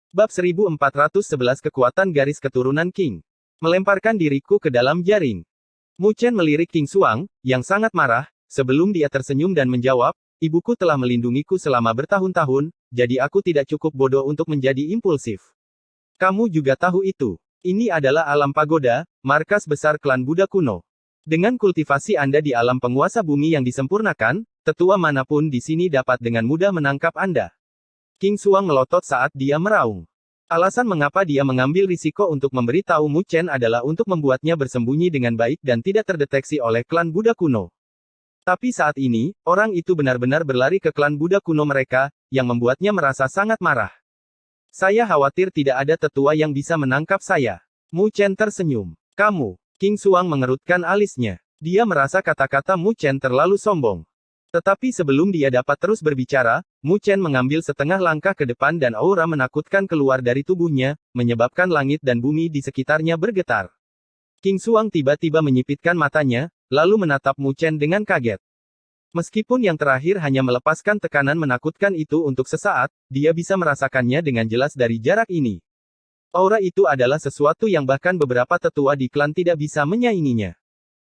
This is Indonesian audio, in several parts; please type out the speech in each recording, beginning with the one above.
Bab 1411 Kekuatan Garis Keturunan Qing. Melemparkan diriku ke dalam jaring. Mu Chen melirik Qing Xuang, yang sangat marah, sebelum dia tersenyum dan menjawab, ibuku telah melindungiku selama bertahun-tahun, jadi aku tidak cukup bodoh untuk menjadi impulsif. Kamu juga tahu itu. Ini adalah alam pagoda, markas besar klan Buddha kuno. Dengan kultivasi Anda di alam penguasa bumi yang disempurnakan, tetua manapun di sini dapat dengan mudah menangkap Anda. Qing Xuang melotot saat dia meraung. Alasan mengapa dia mengambil risiko untuk memberitahu Mu Chen adalah untuk membuatnya bersembunyi dengan baik dan tidak terdeteksi oleh klan Buddha kuno. Tapi saat ini, orang itu benar-benar berlari ke klan Buddha kuno mereka, yang membuatnya merasa sangat marah. Saya khawatir tidak ada tetua yang bisa menangkap saya. Mu Chen tersenyum. Kamu. Qing Xuang mengerutkan alisnya. Dia merasa kata-kata Mu Chen terlalu sombong. Tetapi sebelum dia dapat terus berbicara, Mu Chen mengambil setengah langkah ke depan dan aura menakutkan keluar dari tubuhnya, menyebabkan langit dan bumi di sekitarnya bergetar. Qing Xuang tiba-tiba menyipitkan matanya, lalu menatap Mu Chen dengan kaget. Meskipun yang terakhir hanya melepaskan tekanan menakutkan itu untuk sesaat, dia bisa merasakannya dengan jelas dari jarak ini. Aura itu adalah sesuatu yang bahkan beberapa tetua di klan tidak bisa menyainginya.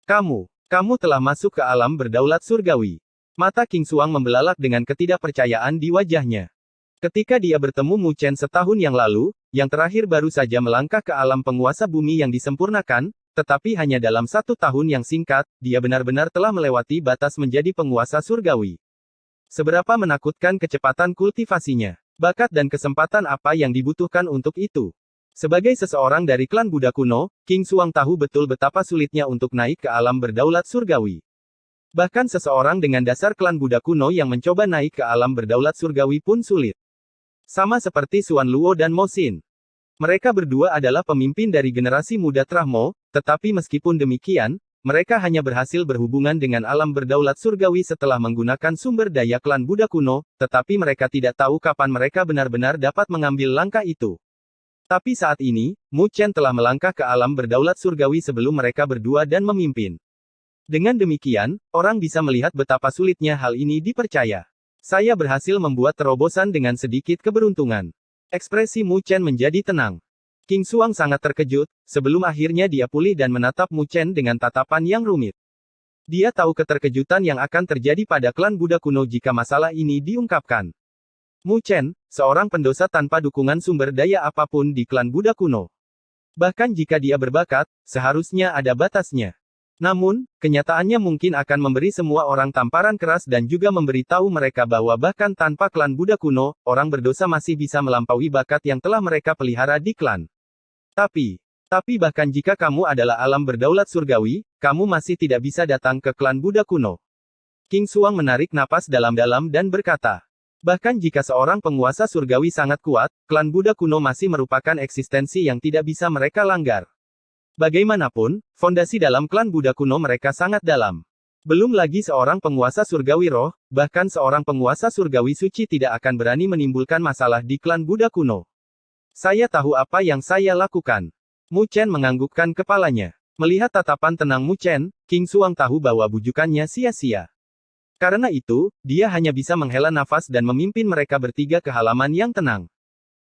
Kamu telah masuk ke alam berdaulat surgawi. Mata Qing Xuang membelalak dengan ketidakpercayaan di wajahnya. Ketika dia bertemu Mu Chen setahun yang lalu, yang terakhir baru saja melangkah ke alam penguasa bumi yang disempurnakan, tetapi hanya dalam 1 tahun yang singkat, dia benar-benar telah melewati batas menjadi penguasa surgawi. Seberapa menakutkan kecepatan kultivasinya. Bakat dan kesempatan apa yang dibutuhkan untuk itu. Sebagai seseorang dari klan Buddha kuno, Qing Xuang tahu betul betapa sulitnya untuk naik ke alam berdaulat surgawi. Bahkan seseorang dengan dasar klan Buddha kuno yang mencoba naik ke alam berdaulat surgawi pun sulit. Sama seperti Xuan Luo dan Mo Xin. Mereka berdua adalah pemimpin dari generasi muda Trahmo, tetapi meskipun demikian, mereka hanya berhasil berhubungan dengan alam berdaulat surgawi setelah menggunakan sumber daya klan Buddha kuno, tetapi mereka tidak tahu kapan mereka benar-benar dapat mengambil langkah itu. Tapi saat ini, Mu Chen telah melangkah ke alam berdaulat surgawi sebelum mereka berdua dan memimpin. Dengan demikian, orang bisa melihat betapa sulitnya hal ini dipercaya. Saya berhasil membuat terobosan dengan sedikit keberuntungan. Ekspresi Mu Chen menjadi tenang. Qing Xuang sangat terkejut, sebelum akhirnya dia pulih dan menatap Mu Chen dengan tatapan yang rumit. Dia tahu keterkejutan yang akan terjadi pada klan Buddha kuno jika masalah ini diungkapkan. Mu Chen, seorang pendosa tanpa dukungan sumber daya apapun di klan Buddha kuno. Bahkan jika dia berbakat, seharusnya ada batasnya. Namun, kenyataannya mungkin akan memberi semua orang tamparan keras dan juga memberitahu mereka bahwa bahkan tanpa klan Buddha kuno, orang berdosa masih bisa melampaui bakat yang telah mereka pelihara di klan. Tapi bahkan jika kamu adalah alam berdaulat surgawi, kamu masih tidak bisa datang ke klan Buddha kuno. Qing Xuang menarik napas dalam-dalam dan berkata, bahkan jika seorang penguasa surgawi sangat kuat, klan Buddha kuno masih merupakan eksistensi yang tidak bisa mereka langgar. Bagaimanapun, fondasi dalam klan Buddha kuno mereka sangat dalam. Belum lagi seorang penguasa surgawi roh, bahkan seorang penguasa surgawi suci tidak akan berani menimbulkan masalah di klan Buddha kuno. Saya tahu apa yang saya lakukan. Mu Chen menganggukkan kepalanya. Melihat tatapan tenang Mu Chen, Qing Xuang tahu bahwa bujukannya sia-sia. Karena itu, dia hanya bisa menghela nafas dan memimpin mereka bertiga ke halaman yang tenang.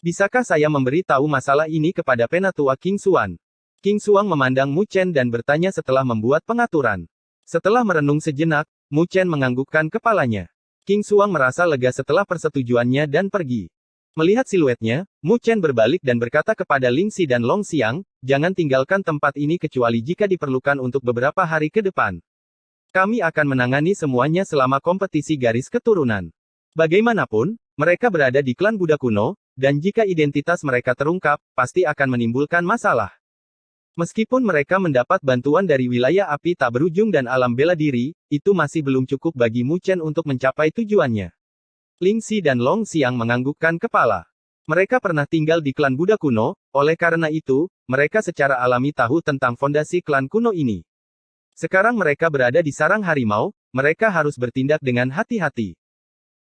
Bisakah saya memberi tahu masalah ini kepada penatua Qing Xuan? Qing Xuang memandang Mu Chen dan bertanya setelah membuat pengaturan. Setelah merenung sejenak, Mu Chen menganggukkan kepalanya. Qing Xuang merasa lega setelah persetujuannya dan pergi. Melihat siluetnya, Mu Chen berbalik dan berkata kepada Ling Xi dan Long Xiang, jangan tinggalkan tempat ini kecuali jika diperlukan untuk beberapa hari ke depan. Kami akan menangani semuanya selama kompetisi garis keturunan. Bagaimanapun, mereka berada di klan Buddha kuno, dan jika identitas mereka terungkap, pasti akan menimbulkan masalah. Meskipun mereka mendapat bantuan dari wilayah api tak berujung dan alam bela diri, itu masih belum cukup bagi Mu Chen untuk mencapai tujuannya. Ling Xi dan Long Xiang menganggukkan kepala. Mereka pernah tinggal di klan Buddha kuno, oleh karena itu, mereka secara alami tahu tentang fondasi klan kuno ini. Sekarang mereka berada di sarang harimau, mereka harus bertindak dengan hati-hati.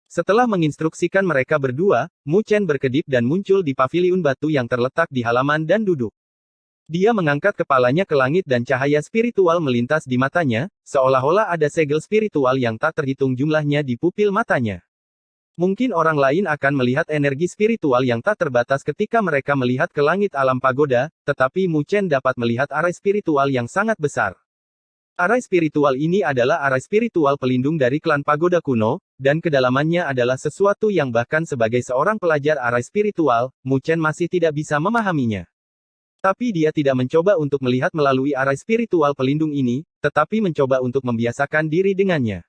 Setelah menginstruksikan mereka berdua, Mu Chen berkedip dan muncul di paviliun batu yang terletak di halaman dan duduk. Dia mengangkat kepalanya ke langit dan cahaya spiritual melintas di matanya, seolah-olah ada segel spiritual yang tak terhitung jumlahnya di pupil matanya. Mungkin orang lain akan melihat energi spiritual yang tak terbatas ketika mereka melihat ke langit alam pagoda, tetapi Mu Chen dapat melihat arai spiritual yang sangat besar. Arai spiritual ini adalah arai spiritual pelindung dari klan pagoda kuno, dan kedalamannya adalah sesuatu yang bahkan sebagai seorang pelajar arai spiritual, Mu Chen masih tidak bisa memahaminya. Tapi dia tidak mencoba untuk melihat melalui arai spiritual pelindung ini, tetapi mencoba untuk membiasakan diri dengannya.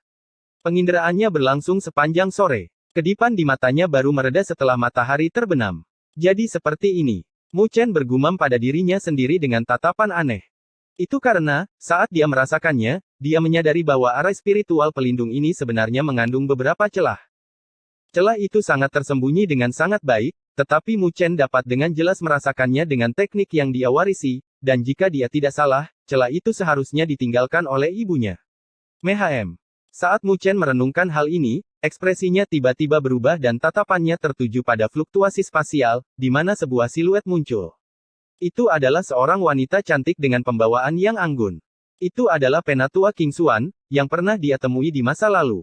Penginderaannya berlangsung sepanjang sore. Kedipan di matanya baru mereda setelah matahari terbenam. Jadi seperti ini. Mu Chen bergumam pada dirinya sendiri dengan tatapan aneh. Itu karena, saat dia merasakannya, dia menyadari bahwa arai spiritual pelindung ini sebenarnya mengandung beberapa celah. Celah itu sangat tersembunyi dengan sangat baik, tetapi Mu Chen dapat dengan jelas merasakannya dengan teknik yang dia warisi, dan jika dia tidak salah, celah itu seharusnya ditinggalkan oleh ibunya. MHM. Saat Mu Chen merenungkan hal ini, ekspresinya tiba-tiba berubah dan tatapannya tertuju pada fluktuasi spasial, di mana sebuah siluet muncul. Itu adalah seorang wanita cantik dengan pembawaan yang anggun. Itu adalah Penatua King Xuan, yang pernah dia temui di masa lalu.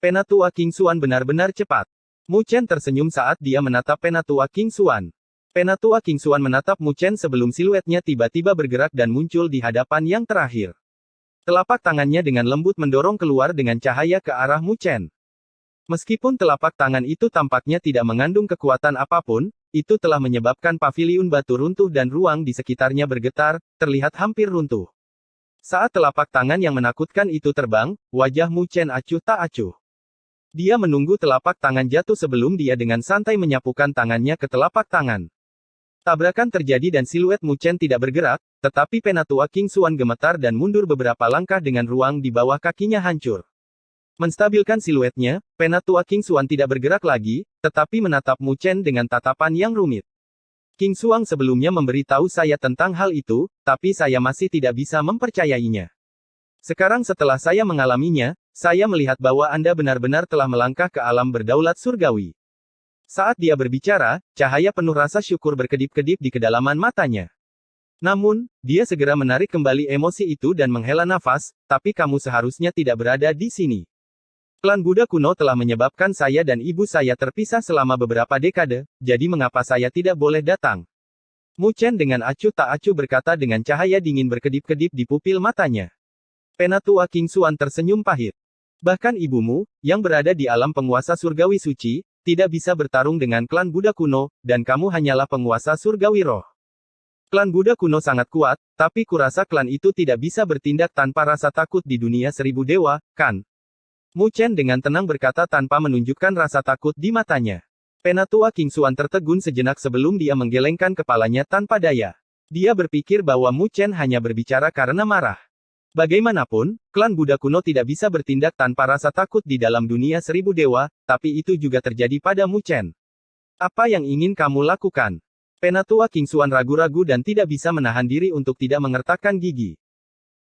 Penatua King Xuan benar-benar cepat. Mu Chen tersenyum saat dia menatap Penatua King Xuan. Penatua King Xuan menatap Mu Chen sebelum siluetnya tiba-tiba bergerak dan muncul di hadapan yang terakhir. Telapak tangannya dengan lembut mendorong keluar dengan cahaya ke arah Mu Chen. Meskipun telapak tangan itu tampaknya tidak mengandung kekuatan apapun, itu telah menyebabkan paviliun batu runtuh dan ruang di sekitarnya bergetar, terlihat hampir runtuh. Saat telapak tangan yang menakutkan itu terbang, wajah Mu Chen acuh tak acuh. Dia menunggu telapak tangan jatuh sebelum dia dengan santai menyapukan tangannya ke telapak tangan. Tabrakan terjadi dan siluet Mu Chen tidak bergerak, tetapi Penatua King Xuan gemetar dan mundur beberapa langkah dengan ruang di bawah kakinya hancur. Menstabilkan siluetnya, Penatua King Xuan tidak bergerak lagi, tetapi menatap Mu Chen dengan tatapan yang rumit. King Xuan sebelumnya memberitahu saya tentang hal itu, tapi saya masih tidak bisa mempercayainya. Sekarang setelah saya mengalaminya, saya melihat bahwa Anda benar-benar telah melangkah ke alam berdaulat surgawi. Saat dia berbicara, cahaya penuh rasa syukur berkedip-kedip di kedalaman matanya. Namun, dia segera menarik kembali emosi itu dan menghela nafas, tapi kamu seharusnya tidak berada di sini. Klan Buddha kuno telah menyebabkan saya dan ibu saya terpisah selama beberapa dekade, jadi mengapa saya tidak boleh datang? Mu Chen dengan acuh tak acuh berkata dengan cahaya dingin berkedip-kedip di pupil matanya. Penatua King Xuan tersenyum pahit. Bahkan ibumu, yang berada di alam penguasa surgawi suci, tidak bisa bertarung dengan klan Buddha kuno, dan kamu hanyalah penguasa surgawi roh. Klan Buddha kuno sangat kuat, tapi kurasa klan itu tidak bisa bertindak tanpa rasa takut di dunia seribu dewa, kan? Mu Chen dengan tenang berkata tanpa menunjukkan rasa takut di matanya. Penatua King Xuan tertegun sejenak sebelum dia menggelengkan kepalanya tanpa daya. Dia berpikir bahwa Mu Chen hanya berbicara karena marah. Bagaimanapun, klan Buddha kuno tidak bisa bertindak tanpa rasa takut di dalam dunia seribu dewa, tapi itu juga terjadi pada Mu Chen. Apa yang ingin kamu lakukan? Penatua King Xuan ragu-ragu dan tidak bisa menahan diri untuk tidak mengertakkan gigi.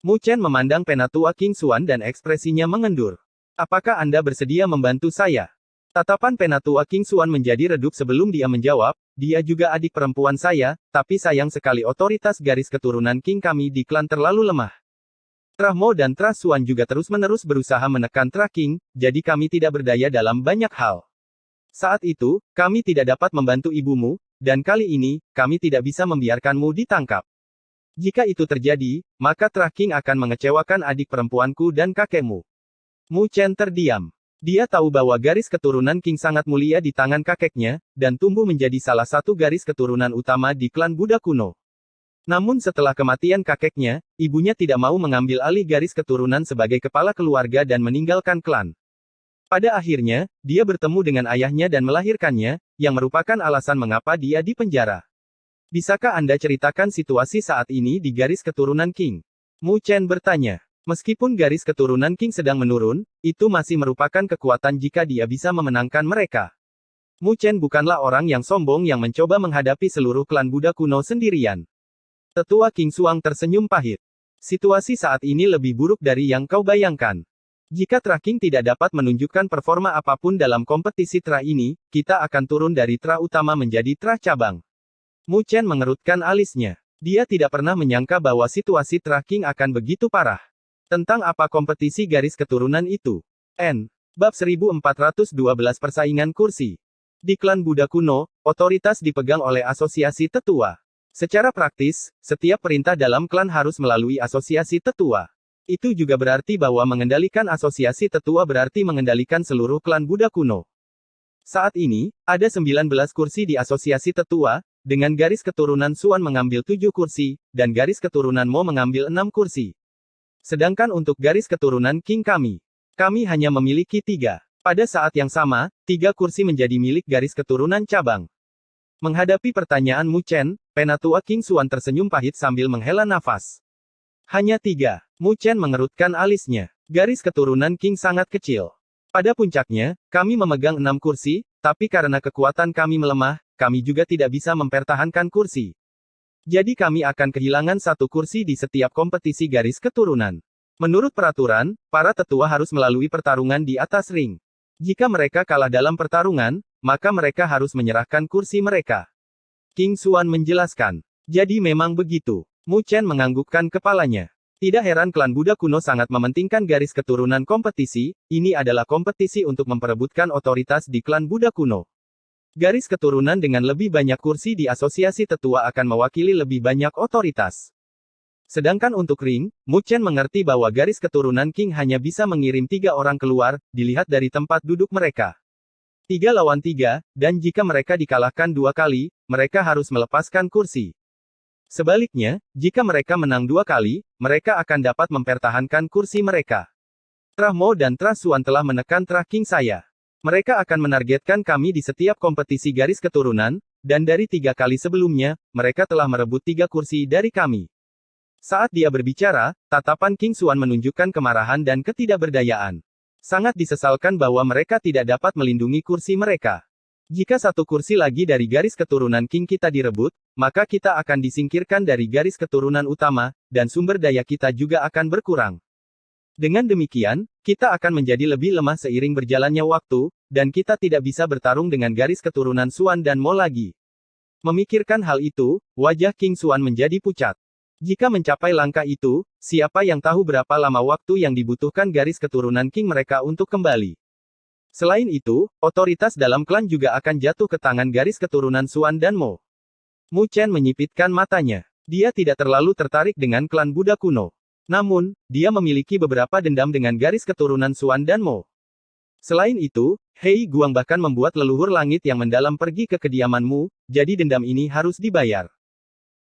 Mu Chen memandang Penatua King Xuan dan ekspresinya mengendur. Apakah Anda bersedia membantu saya? Tatapan Penatua King Xuan menjadi redup sebelum dia menjawab, dia juga adik perempuan saya, tapi sayang sekali otoritas garis keturunan King kami di klan terlalu lemah. Tra Mo dan Tra Xuan juga terus-menerus berusaha menekan Tra King, jadi kami tidak berdaya dalam banyak hal. Saat itu, kami tidak dapat membantu ibumu, dan kali ini, kami tidak bisa membiarkanmu ditangkap. Jika itu terjadi, maka Tra King akan mengecewakan adik perempuanku dan kakekmu. Mu Chen terdiam. Dia tahu bahwa garis keturunan King sangat mulia di tangan kakeknya, dan tumbuh menjadi salah satu garis keturunan utama di klan Buddha kuno. Namun setelah kematian kakeknya, ibunya tidak mau mengambil alih garis keturunan sebagai kepala keluarga dan meninggalkan klan. Pada akhirnya, dia bertemu dengan ayahnya dan melahirkannya, yang merupakan alasan mengapa dia dipenjara. Bisakah Anda ceritakan situasi saat ini di garis keturunan King? Mu Chen bertanya. Meskipun garis keturunan King sedang menurun, itu masih merupakan kekuatan jika dia bisa memenangkan mereka. Mu Chen bukanlah orang yang sombong yang mencoba menghadapi seluruh klan Buddha kuno sendirian. Tetua King Xuan tersenyum pahit. Situasi saat ini lebih buruk dari yang kau bayangkan. Jika Tra King tidak dapat menunjukkan performa apapun dalam kompetisi Tra ini, kita akan turun dari Tra utama menjadi Tra cabang. Mu Chen mengerutkan alisnya. Dia tidak pernah menyangka bahwa situasi Tra King akan begitu parah. Tentang apa kompetisi garis keturunan itu? Bab 1412 Persaingan Kursi. Di klan Buddha kuno, otoritas dipegang oleh asosiasi tetua. Secara praktis, setiap perintah dalam klan harus melalui asosiasi tetua. Itu juga berarti bahwa mengendalikan asosiasi tetua berarti mengendalikan seluruh klan Buddha kuno. Saat ini, ada 19 kursi di asosiasi tetua, dengan garis keturunan Xuan mengambil 7 kursi, dan garis keturunan Mo mengambil 6 kursi. Sedangkan untuk garis keturunan Qing kami hanya memiliki 3. Pada saat yang sama, 3 kursi menjadi milik garis keturunan cabang. Menghadapi pertanyaan Mu Chen, penatua Qing Xuan tersenyum pahit sambil menghela nafas. Hanya 3. Mu Chen mengerutkan alisnya. Garis keturunan Qing sangat kecil. Pada puncaknya, kami memegang 6 kursi, tapi karena kekuatan kami melemah, kami juga tidak bisa mempertahankan kursi. Jadi kami akan kehilangan 1 kursi di setiap kompetisi garis keturunan. Menurut peraturan, para tetua harus melalui pertarungan di atas ring. Jika mereka kalah dalam pertarungan, maka mereka harus menyerahkan kursi mereka. Qing Xuan menjelaskan. Jadi memang begitu. Mu Chen menganggukkan kepalanya. Tidak heran klan Buddha kuno sangat mementingkan garis keturunan kompetisi, ini adalah kompetisi untuk memperebutkan otoritas di klan Buddha kuno. Garis keturunan dengan lebih banyak kursi di asosiasi tetua akan mewakili lebih banyak otoritas. Sedangkan untuk ring, Mu Chen mengerti bahwa garis keturunan Qing hanya bisa mengirim 3 orang keluar, dilihat dari tempat duduk mereka. 3 lawan 3, dan jika mereka dikalahkan 2 kali, mereka harus melepaskan kursi. Sebaliknya, jika mereka menang 2 kali, mereka akan dapat mempertahankan kursi mereka. Tra Mo dan Tra Xuan telah menekan Tra Qing saya. Mereka akan menargetkan kami di setiap kompetisi garis keturunan, dan dari 3 kali sebelumnya, mereka telah merebut 3 kursi dari kami. Saat dia berbicara, tatapan Qing Xuan menunjukkan kemarahan dan ketidakberdayaan. Sangat disesalkan bahwa mereka tidak dapat melindungi kursi mereka. Jika 1 kursi lagi dari garis keturunan Qing kita direbut, maka kita akan disingkirkan dari garis keturunan utama, dan sumber daya kita juga akan berkurang. Dengan demikian, kita akan menjadi lebih lemah seiring berjalannya waktu, dan kita tidak bisa bertarung dengan garis keturunan Xuan dan Mo lagi. Memikirkan hal itu, wajah Qing Xuan menjadi pucat. Jika mencapai langkah itu, siapa yang tahu berapa lama waktu yang dibutuhkan garis keturunan Qing mereka untuk kembali. Selain itu, otoritas dalam klan juga akan jatuh ke tangan garis keturunan Xuan dan Mo. Mu Chen menyipitkan matanya. Dia tidak terlalu tertarik dengan klan Buddha kuno. Namun, dia memiliki beberapa dendam dengan garis keturunan Xuan dan Mo. Selain itu, Hei Guang bahkan membuat leluhur langit yang mendalam pergi ke kediamanmu, jadi dendam ini harus dibayar.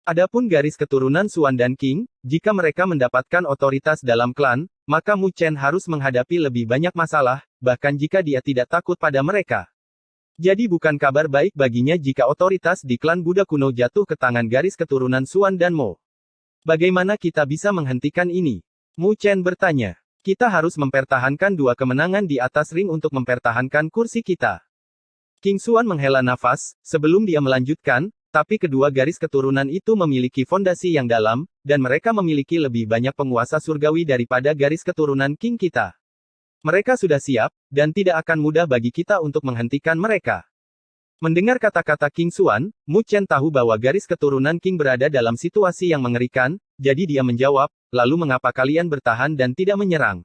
Adapun garis keturunan Xuan dan Qing, jika mereka mendapatkan otoritas dalam klan, maka Mu Chen harus menghadapi lebih banyak masalah, bahkan jika dia tidak takut pada mereka. Jadi bukan kabar baik baginya jika otoritas di klan Buddha kuno jatuh ke tangan garis keturunan Xuan dan Mo. Bagaimana kita bisa menghentikan ini? Mu Chen bertanya. Kita harus mempertahankan 2 kemenangan di atas ring untuk mempertahankan kursi kita. Qing Xuan menghela nafas, sebelum dia melanjutkan, tapi kedua garis keturunan itu memiliki fondasi yang dalam, dan mereka memiliki lebih banyak penguasa surgawi daripada garis keturunan Qing kita. Mereka sudah siap, dan tidak akan mudah bagi kita untuk menghentikan mereka. Mendengar kata-kata Qing Xuan, Mu Chen tahu bahwa garis keturunan Qing berada dalam situasi yang mengerikan, jadi dia menjawab, lalu mengapa kalian bertahan dan tidak menyerang?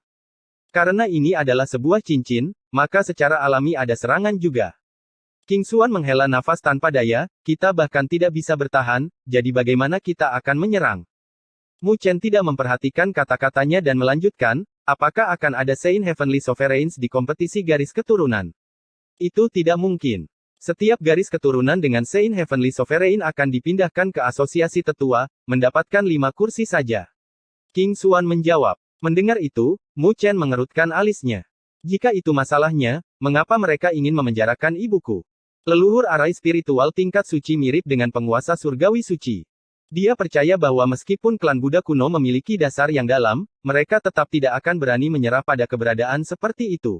Karena ini adalah sebuah cincin, maka secara alami ada serangan juga. Qing Xuan menghela nafas tanpa daya, kita bahkan tidak bisa bertahan, jadi bagaimana kita akan menyerang? Mu Chen tidak memperhatikan kata-katanya dan melanjutkan, apakah akan ada Sein Heavenly Sovereigns di kompetisi garis keturunan? Itu tidak mungkin. Setiap garis keturunan dengan Sein Heavenly Sovereign akan dipindahkan ke asosiasi tetua, mendapatkan 5 kursi saja. Qing Xuan menjawab. Mendengar itu, Mu Chen mengerutkan alisnya. Jika itu masalahnya, mengapa mereka ingin memenjarakan ibuku? Leluhur arai spiritual tingkat suci mirip dengan penguasa surgawi suci. Dia percaya bahwa meskipun klan Buddha kuno memiliki dasar yang dalam, mereka tetap tidak akan berani menyerah pada keberadaan seperti itu.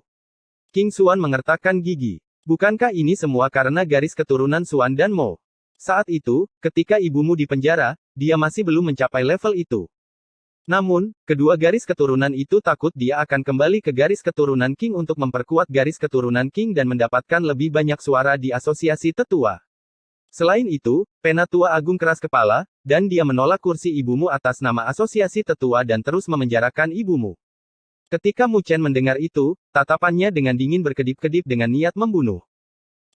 Qing Xuan mengertakkan gigi. Bukankah ini semua karena garis keturunan Xuan dan Mo? Saat itu, ketika ibumu di penjara, dia masih belum mencapai level itu. Namun, kedua garis keturunan itu takut dia akan kembali ke garis keturunan Qing untuk memperkuat garis keturunan Qing dan mendapatkan lebih banyak suara di asosiasi tetua. Selain itu, Penatua Agung keras kepala, dan dia menolak kursi ibumu atas nama asosiasi tetua dan terus memenjarakan ibumu. Ketika Mu Chen mendengar itu, tatapannya dengan dingin berkedip-kedip dengan niat membunuh.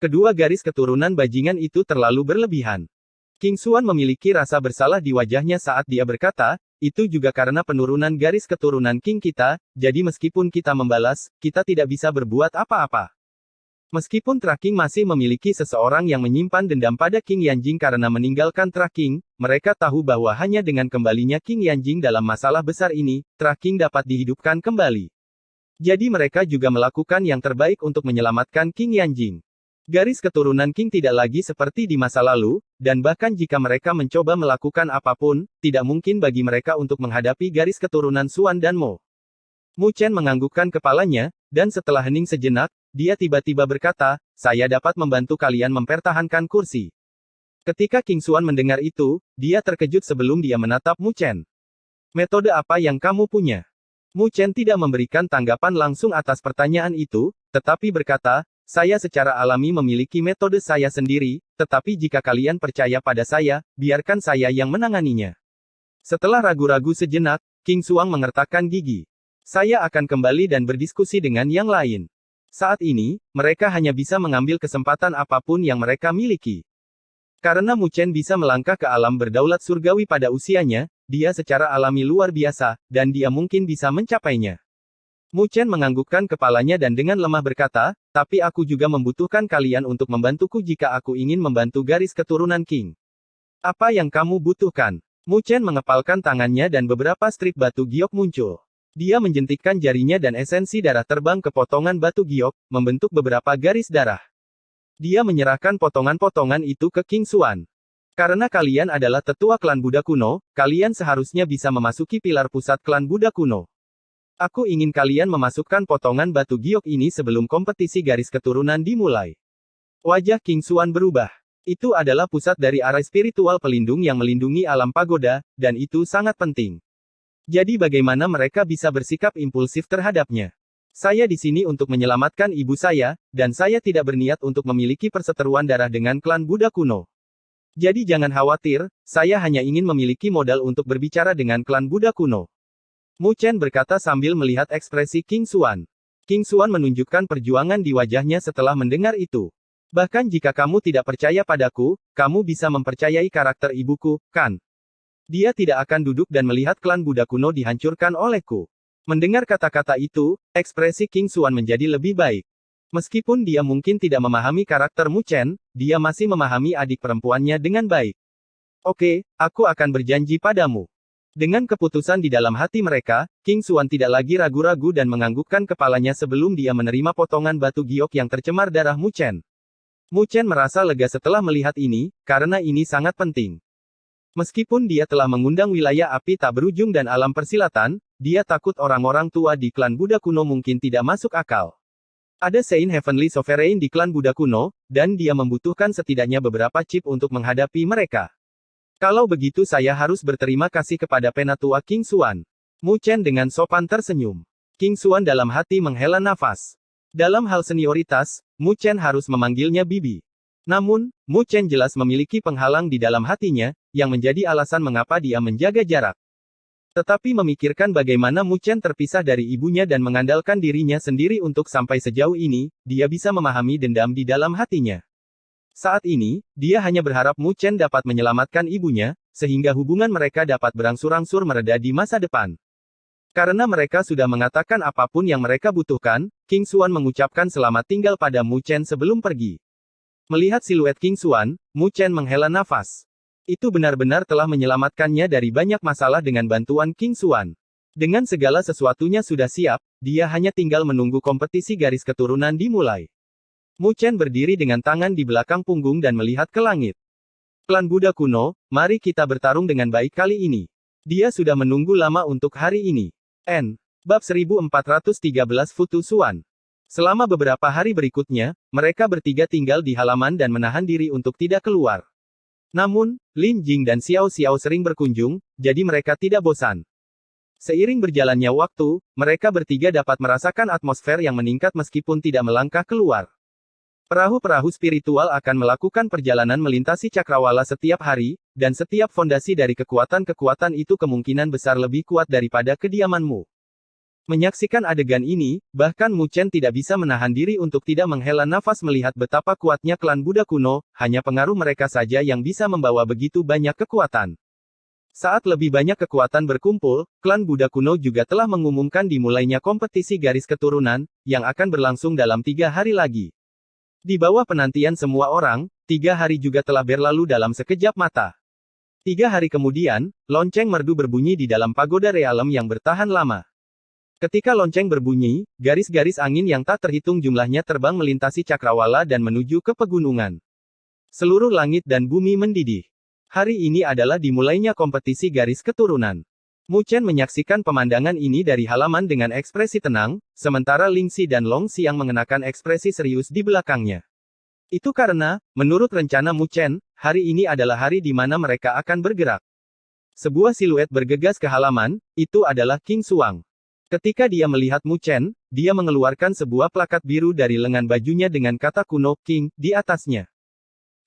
Kedua garis keturunan bajingan itu terlalu berlebihan. King Xuan memiliki rasa bersalah di wajahnya saat dia berkata, itu juga karena penurunan garis keturunan King kita, jadi meskipun kita membalas, kita tidak bisa berbuat apa-apa. Meskipun Traking masih memiliki seseorang yang menyimpan dendam pada King Yanjing karena meninggalkan Traking, mereka tahu bahwa hanya dengan kembalinya King Yanjing dalam masalah besar ini, Traking dapat dihidupkan kembali. Jadi mereka juga melakukan yang terbaik untuk menyelamatkan King Yanjing. Garis keturunan King tidak lagi seperti di masa lalu, dan bahkan jika mereka mencoba melakukan apapun, tidak mungkin bagi mereka untuk menghadapi garis keturunan Xuan dan Mo. Mu Chen menganggukkan kepalanya, dan setelah hening sejenak, dia tiba-tiba berkata, saya dapat membantu kalian mempertahankan kursi. Ketika King Xuan mendengar itu, dia terkejut sebelum dia menatap Mu Chen. Metode apa yang kamu punya? Mu Chen tidak memberikan tanggapan langsung atas pertanyaan itu, tetapi berkata, saya secara alami memiliki metode saya sendiri, tetapi jika kalian percaya pada saya, biarkan saya yang menanganinya. Setelah ragu-ragu sejenak, King Xuan mengertakkan gigi. Saya akan kembali dan berdiskusi dengan yang lain. Saat ini, mereka hanya bisa mengambil kesempatan apapun yang mereka miliki. Karena Mu Chen bisa melangkah ke alam berdaulat surgawi pada usianya, dia secara alami luar biasa, dan dia mungkin bisa mencapainya. Mu Chen menganggukkan kepalanya dan dengan lemah berkata, tapi aku juga membutuhkan kalian untuk membantuku jika aku ingin membantu garis keturunan King. Apa yang kamu butuhkan? Mu Chen mengepalkan tangannya dan beberapa strip batu giok muncul. Dia menjentikkan jarinya dan esensi darah terbang ke potongan batu giok, membentuk beberapa garis darah. Dia menyerahkan potongan-potongan itu ke King Xuan. Karena kalian adalah tetua klan Buddha kuno, kalian seharusnya bisa memasuki pilar pusat klan Buddha kuno. Aku ingin kalian memasukkan potongan batu giok ini sebelum kompetisi garis keturunan dimulai. Wajah King Xuan berubah. Itu adalah pusat dari arai spiritual pelindung yang melindungi alam pagoda, dan itu sangat penting. Jadi bagaimana mereka bisa bersikap impulsif terhadapnya? Saya di sini untuk menyelamatkan ibu saya, dan saya tidak berniat untuk memiliki perseteruan darah dengan klan Buddha kuno. Jadi jangan khawatir, saya hanya ingin memiliki modal untuk berbicara dengan klan Buddha kuno. Mu Chen berkata sambil melihat ekspresi King Xuan. King Xuan menunjukkan perjuangan di wajahnya setelah mendengar itu. Bahkan jika kamu tidak percaya padaku, kamu bisa mempercayai karakter ibuku, kan? Dia tidak akan duduk dan melihat klan Buddha kuno dihancurkan olehku. Mendengar kata-kata itu, ekspresi King Xuan menjadi lebih baik. Meskipun dia mungkin tidak memahami karakter Mu Chen, dia masih memahami adik perempuannya dengan baik. Oke, aku akan berjanji padamu. Dengan keputusan di dalam hati mereka, King Xuan tidak lagi ragu-ragu dan menganggukkan kepalanya sebelum dia menerima potongan batu giok yang tercemar darah Mu Chen. Mu Chen merasa lega setelah melihat ini, karena ini sangat penting. Meskipun dia telah mengundang wilayah api tak berujung dan alam persilatan, dia takut orang-orang tua di klan Buddha kuno mungkin tidak masuk akal. Ada Saint Heavenly Sovereign di klan Buddha kuno, dan dia membutuhkan setidaknya beberapa chip untuk menghadapi mereka. Kalau begitu saya harus berterima kasih kepada penatua King Xuan. Mu Chen dengan sopan tersenyum. King Xuan dalam hati menghela nafas. Dalam hal senioritas, Mu Chen harus memanggilnya Bibi. Namun, Mu Chen jelas memiliki penghalang di dalam hatinya, yang menjadi alasan mengapa dia menjaga jarak. Tetapi memikirkan bagaimana Mu Chen terpisah dari ibunya dan mengandalkan dirinya sendiri untuk sampai sejauh ini, dia bisa memahami dendam di dalam hatinya. Saat ini, dia hanya berharap Mu Chen dapat menyelamatkan ibunya, sehingga hubungan mereka dapat berangsur-angsur mereda di masa depan. Karena mereka sudah mengatakan apapun yang mereka butuhkan, King Xuan mengucapkan selamat tinggal pada Mu Chen sebelum pergi. Melihat siluet King Xuan, Mu Chen menghela nafas. Itu benar-benar telah menyelamatkannya dari banyak masalah dengan bantuan King Xuan. Dengan segala sesuatunya sudah siap, dia hanya tinggal menunggu kompetisi garis keturunan dimulai. Mu Chen berdiri dengan tangan di belakang punggung dan melihat ke langit. Klan Buddha kuno, mari kita bertarung dengan baik kali ini. Dia sudah menunggu lama untuk hari ini. Bab 1413 Futu Xuan. Selama beberapa hari berikutnya, mereka bertiga tinggal di halaman dan menahan diri untuk tidak keluar. Namun, Lin Jing dan Xiao Xiao sering berkunjung, jadi mereka tidak bosan. Seiring berjalannya waktu, mereka bertiga dapat merasakan atmosfer yang meningkat meskipun tidak melangkah keluar. Perahu-perahu spiritual akan melakukan perjalanan melintasi cakrawala setiap hari, dan setiap fondasi dari kekuatan-kekuatan itu kemungkinan besar lebih kuat daripada kediamanmu. Menyaksikan adegan ini, bahkan Mu Chen tidak bisa menahan diri untuk tidak menghela nafas melihat betapa kuatnya klan Buddha kuno, hanya pengaruh mereka saja yang bisa membawa begitu banyak kekuatan. Saat lebih banyak kekuatan berkumpul, klan Buddha kuno juga telah mengumumkan dimulainya kompetisi garis keturunan, yang akan berlangsung dalam 3 hari lagi. Di bawah penantian semua orang, 3 hari juga telah berlalu dalam sekejap mata. 3 hari kemudian, lonceng merdu berbunyi di dalam pagoda realem yang bertahan lama. Ketika lonceng berbunyi, garis-garis angin yang tak terhitung jumlahnya terbang melintasi cakrawala dan menuju ke pegunungan. Seluruh langit dan bumi mendidih. Hari ini adalah dimulainya kompetisi garis keturunan. Mu Chen menyaksikan pemandangan ini dari halaman dengan ekspresi tenang, sementara Ling Xi dan Long Xiang mengenakan ekspresi serius di belakangnya. Itu karena, menurut rencana Mu Chen, hari ini adalah hari di mana mereka akan bergerak. Sebuah siluet bergegas ke halaman, itu adalah King Xuang. Ketika dia melihat Mu Chen, dia mengeluarkan sebuah plakat biru dari lengan bajunya dengan kata kuno, King, di atasnya.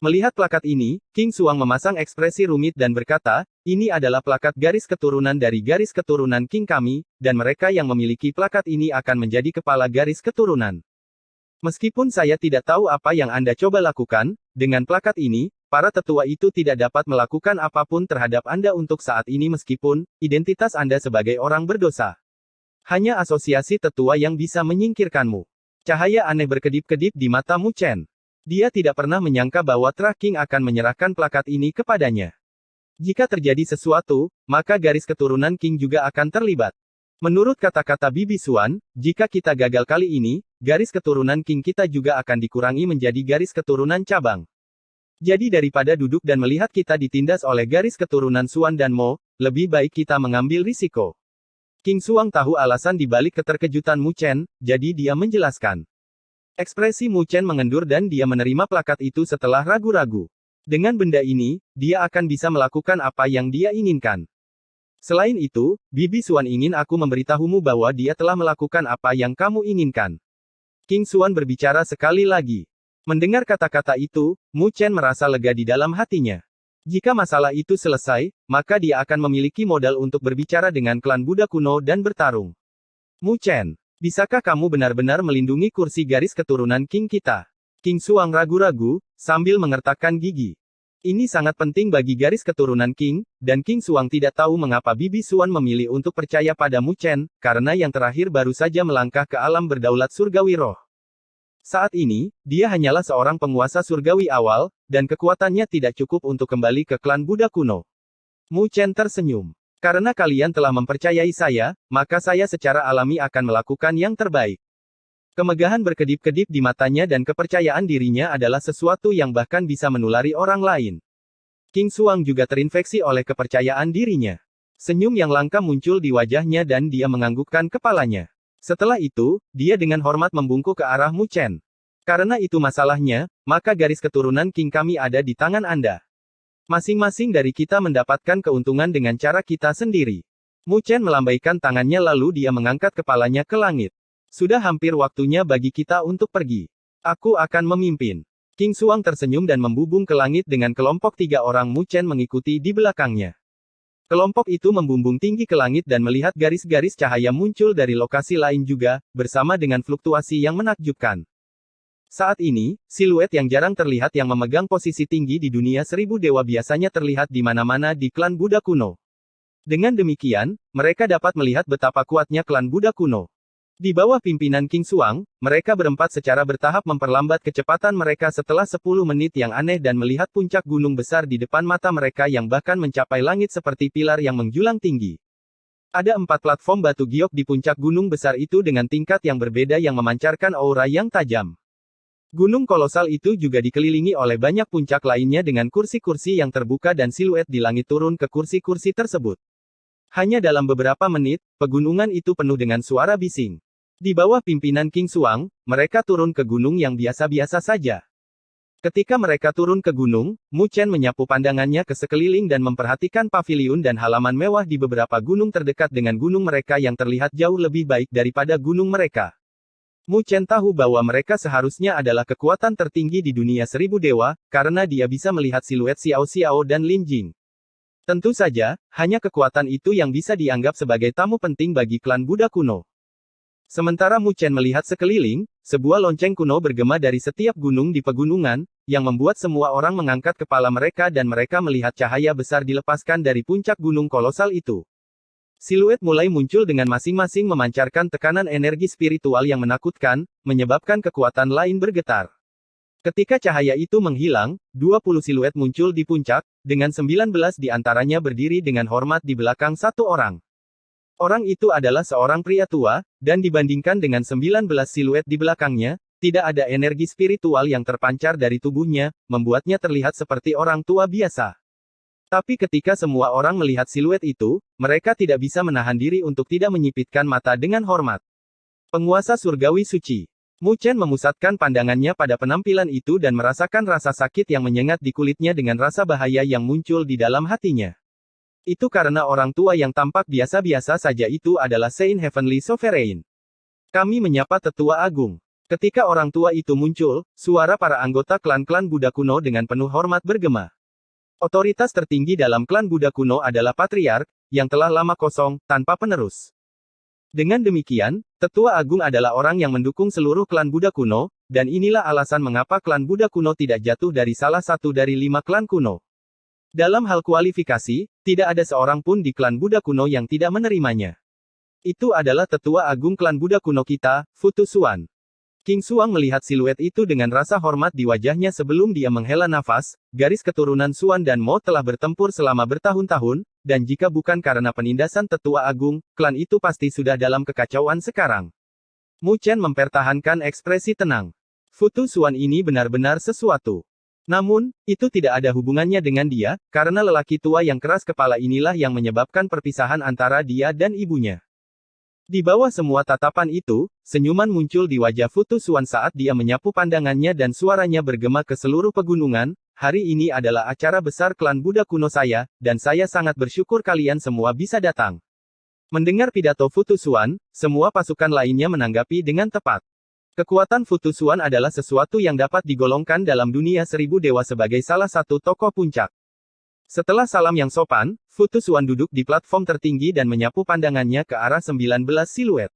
Melihat plakat ini, King Xuang memasang ekspresi rumit dan berkata, ini adalah plakat garis keturunan dari garis keturunan King kami, dan mereka yang memiliki plakat ini akan menjadi kepala garis keturunan. Meskipun saya tidak tahu apa yang Anda coba lakukan, dengan plakat ini, para tetua itu tidak dapat melakukan apapun terhadap Anda untuk saat ini meskipun, identitas Anda sebagai orang berdosa. Hanya asosiasi tetua yang bisa menyingkirkanmu. Cahaya aneh berkedip-kedip di mata Mu Chen. Dia tidak pernah menyangka bahwa Tra King akan menyerahkan plakat ini kepadanya. Jika terjadi sesuatu, maka garis keturunan King juga akan terlibat. Menurut kata-kata Bibi Xuan, jika kita gagal kali ini, garis keturunan King kita juga akan dikurangi menjadi garis keturunan cabang. Jadi daripada duduk dan melihat kita ditindas oleh garis keturunan Xuan dan Mo, lebih baik kita mengambil risiko. King Xuang tahu alasan dibalik keterkejutan Mu Chen, jadi dia menjelaskan. Ekspresi Mu Chen mengendur dan dia menerima plakat itu setelah ragu-ragu. Dengan benda ini, dia akan bisa melakukan apa yang dia inginkan. Selain itu, Bibi Xuan ingin aku memberitahumu bahwa dia telah melakukan apa yang kamu inginkan. King Xuan berbicara sekali lagi. Mendengar kata-kata itu, Mu Chen merasa lega di dalam hatinya. Jika masalah itu selesai, maka dia akan memiliki modal untuk berbicara dengan klan Buddha kuno dan bertarung. Mu Chen, bisakah kamu benar-benar melindungi kursi garis keturunan King kita? King Xuang ragu-ragu, sambil mengertakkan gigi. Ini sangat penting bagi garis keturunan King, dan King Xuang tidak tahu mengapa Bibi Xuan memilih untuk percaya pada Mu Chen, karena yang terakhir baru saja melangkah ke alam berdaulat surgawi roh. Saat ini, dia hanyalah seorang penguasa surgawi awal, dan kekuatannya tidak cukup untuk kembali ke klan Buddha kuno. Mu Chen tersenyum. Karena kalian telah mempercayai saya, maka saya secara alami akan melakukan yang terbaik. Kemegahan berkedip-kedip di matanya dan kepercayaan dirinya adalah sesuatu yang bahkan bisa menulari orang lain. King Xuang juga terinfeksi oleh kepercayaan dirinya. Senyum yang langka muncul di wajahnya dan dia menganggukkan kepalanya. Setelah itu, dia dengan hormat membungkuk ke arah Mu Chen. Karena itu masalahnya, maka garis keturunan King kami ada di tangan Anda. Masing-masing dari kita mendapatkan keuntungan dengan cara kita sendiri. Mu Chen melambaikan tangannya lalu dia mengangkat kepalanya ke langit. Sudah hampir waktunya bagi kita untuk pergi. Aku akan memimpin. King Xuang tersenyum dan membubung ke langit dengan kelompok 3 orang Mu Chen mengikuti di belakangnya. Kelompok itu membumbung tinggi ke langit dan melihat garis-garis cahaya muncul dari lokasi lain juga, bersama dengan fluktuasi yang menakjubkan. Saat ini, siluet yang jarang terlihat yang memegang posisi tinggi di dunia 1000 dewa biasanya terlihat di mana-mana di klan Buddha kuno. Dengan demikian, mereka dapat melihat betapa kuatnya klan Buddha kuno. Di bawah pimpinan King Xuang, mereka berempat secara bertahap memperlambat kecepatan mereka setelah 10 menit yang aneh dan melihat puncak gunung besar di depan mata mereka yang bahkan mencapai langit seperti pilar yang menjulang tinggi. Ada 4 platform batu giok di puncak gunung besar itu dengan tingkat yang berbeda yang memancarkan aura yang tajam. Gunung kolosal itu juga dikelilingi oleh banyak puncak lainnya dengan kursi-kursi yang terbuka dan siluet di langit turun ke kursi-kursi tersebut. Hanya dalam beberapa menit, pegunungan itu penuh dengan suara bising. Di bawah pimpinan King Xuang, mereka turun ke gunung yang biasa-biasa saja. Ketika mereka turun ke gunung, Mu Chen menyapu pandangannya ke sekeliling dan memperhatikan paviliun dan halaman mewah di beberapa gunung terdekat dengan gunung mereka yang terlihat jauh lebih baik daripada gunung mereka. Mu Chen tahu bahwa mereka seharusnya adalah kekuatan tertinggi di dunia 1000 dewa, karena dia bisa melihat siluet Xiao Xiao dan Lin Jing. Tentu saja, hanya kekuatan itu yang bisa dianggap sebagai tamu penting bagi klan Buddha kuno. Sementara Mu Chen melihat sekeliling, sebuah lonceng kuno bergema dari setiap gunung di pegunungan, yang membuat semua orang mengangkat kepala mereka dan mereka melihat cahaya besar dilepaskan dari puncak gunung kolosal itu. Siluet mulai muncul dengan masing-masing memancarkan tekanan energi spiritual yang menakutkan, menyebabkan kekuatan lain bergetar. Ketika cahaya itu menghilang, 20 siluet muncul di puncak, dengan 19 di antaranya berdiri dengan hormat di belakang satu orang. Orang itu adalah seorang pria tua, dan dibandingkan dengan 19 siluet di belakangnya, tidak ada energi spiritual yang terpancar dari tubuhnya, membuatnya terlihat seperti orang tua biasa. Tapi ketika semua orang melihat siluet itu, mereka tidak bisa menahan diri untuk tidak menyipitkan mata dengan hormat. Penguasa surgawi suci. Mu Chen memusatkan pandangannya pada penampilan itu dan merasakan rasa sakit yang menyengat di kulitnya dengan rasa bahaya yang muncul di dalam hatinya. Itu karena orang tua yang tampak biasa-biasa saja itu adalah Saint Heavenly Sovereign. Kami menyapa Tetua Agung. Ketika orang tua itu muncul, suara para anggota klan-klan Buddha kuno dengan penuh hormat bergema. Otoritas tertinggi dalam klan Buddha kuno adalah Patriark, yang telah lama kosong, tanpa penerus. Dengan demikian, Tetua Agung adalah orang yang mendukung seluruh klan Buddha kuno, dan inilah alasan mengapa klan Buddha kuno tidak jatuh dari salah satu dari 5 klan kuno. Dalam hal kualifikasi, tidak ada seorang pun di klan Buddha kuno yang tidak menerimanya. Itu adalah Tetua Agung klan Buddha kuno kita, Futu Xuan. King Xuang melihat siluet itu dengan rasa hormat di wajahnya sebelum dia menghela nafas. Garis keturunan Xuan dan Mo telah bertempur selama bertahun-tahun, dan jika bukan karena penindasan Tetua Agung, klan itu pasti sudah dalam kekacauan sekarang. Mu Chen mempertahankan ekspresi tenang. Futu Xuan ini benar-benar sesuatu. Namun, itu tidak ada hubungannya dengan dia, karena lelaki tua yang keras kepala inilah yang menyebabkan perpisahan antara dia dan ibunya. Di bawah semua tatapan itu, senyuman muncul di wajah Futu Xuan saat dia menyapu pandangannya dan suaranya bergema ke seluruh pegunungan. Hari ini adalah acara besar klan Buddha kuno saya, dan saya sangat bersyukur kalian semua bisa datang. Mendengar pidato Futu Xuan, semua pasukan lainnya menanggapi dengan tepat. Kekuatan Futu Xuan adalah sesuatu yang dapat digolongkan dalam dunia 1000 dewa sebagai salah satu tokoh puncak. Setelah salam yang sopan, Futu Xuan duduk di platform tertinggi dan menyapu pandangannya ke arah 19 siluet.